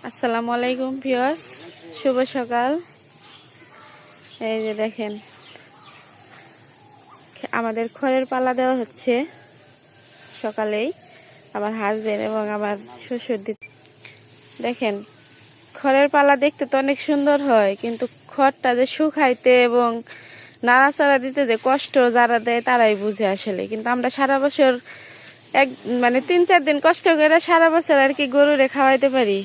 আসসালামু আলাইকুম ভিউয়ার্স, শুভ সকাল। এই যে দেখেন আমাদের খড়ের পালা দেওয়া হচ্ছে সকালেই। আমার হাজবেন্ড এবং আমার শ্বশুর দেখেন খড়ের পালা দেখতে তো অনেক সুন্দর হয়, কিন্তু খড়টা যে শুকাইতে এবং নাড়াচাড়া দিতে যে কষ্ট যারা দেয় তারাই বুঝে আসলে। কিন্তু আমরা সারা বছর এক 3-4 দিন কষ্ট করে সারা বছর আর কি গরুরে খাওয়াইতে পারি।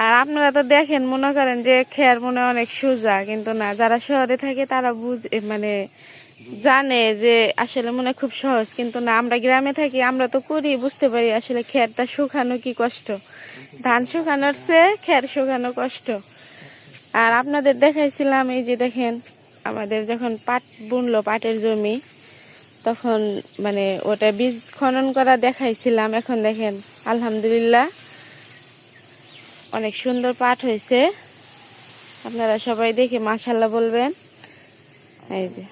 আর আপনারা তো দেখেন মনে করেন যে খেয়ার মনে অনেক সোজা, কিন্তু না, যারা শহরে থাকে তারা জানে যে আসলে মনে খুব সহজ, কিন্তু না, আমরা গ্রামে থাকি, আমরা তো করি, বুঝতে পারি আসলে খেরটা শুকানো কি কষ্ট। ধান শুকানোর চেয়ে খের শুকানো কষ্ট। আর আপনাদের দেখাইছিলাম, এই যে দেখেন আমাদের যখন পাট বুনলো, পাটের জমি, তখন ওটা বীজ খনন করা দেখাইছিলাম। এখন দেখেন আলহামদুলিল্লাহ অনেক সুন্দর পাট হয়েছে। আপনারা সবাই দেখে মাশাআল্লাহ বলবেন। এই যে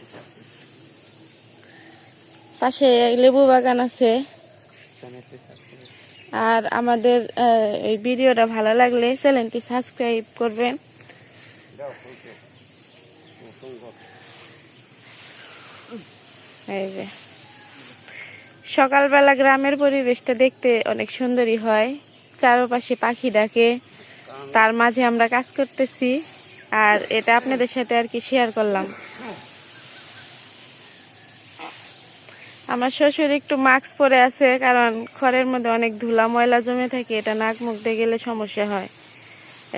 পাশে লেবু বাগান আছে। আর আমাদের এই ভিডিওটা ভালো লাগলে চ্যানেলটি সাবস্ক্রাইব করবেন। এই যে সকালবেলা গ্রামের পরিবেশটা দেখতে অনেক সুন্দরই হয়, চারপাশে পাখি ডাকে, তার মাঝে আমরা কাজ করতেছি। আর এটা আপনাদের সাথে আর কি শেয়ার করলাম। আমার শ্বশুর একটু মাস্ক পরে আছে, কারণ খড়ের মধ্যে অনেক ধুলা ময়লা জমে থাকে, এটা নাক মুখ দিয়ে গেলে সমস্যা হয়,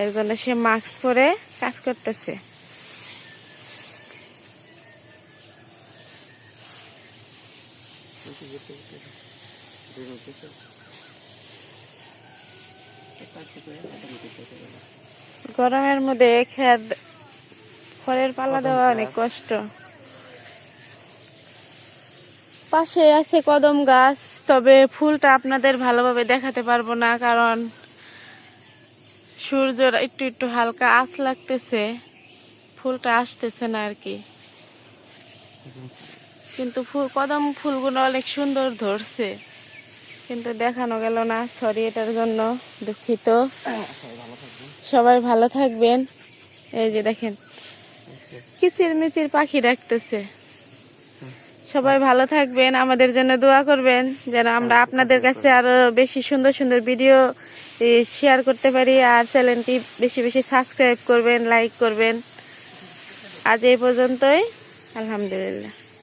এর জন্য সে মাস্ক পরে কাজ করতেছে। গরমের মধ্যে খড়ের পালা দেওয়া অনেক কষ্ট। পাশে আছে কদম গাছ, তবে ফুলটা আপনাদের ভালোভাবে দেখাতে পারবো না, কারণ সূর্যের একটু একটু হালকা আঁচ লাগতেছে, ফুলটা আসতেছে না আর কি। কিন্তু কদম ফুলগুলো অনেক সুন্দর ধরছে, কিন্তু দেখানো গেল না, সরি, এটার জন্য দুঃখিত। সবাই ভালো থাকবেন। এই যে দেখেন কিচির মিচির পাখি ডাকতেছে। সবাই ভালো থাকবেন, আমাদের জন্য দোয়া করবেন যেন আমরা আপনাদের কাছে আরো বেশি সুন্দর সুন্দর ভিডিও শেয়ার করতে পারি। আর চ্যানেলটি বেশি বেশি সাবস্ক্রাইব করবেন, লাইক করবেন। আজ এই পর্যন্তই, আলহামদুলিল্লাহ।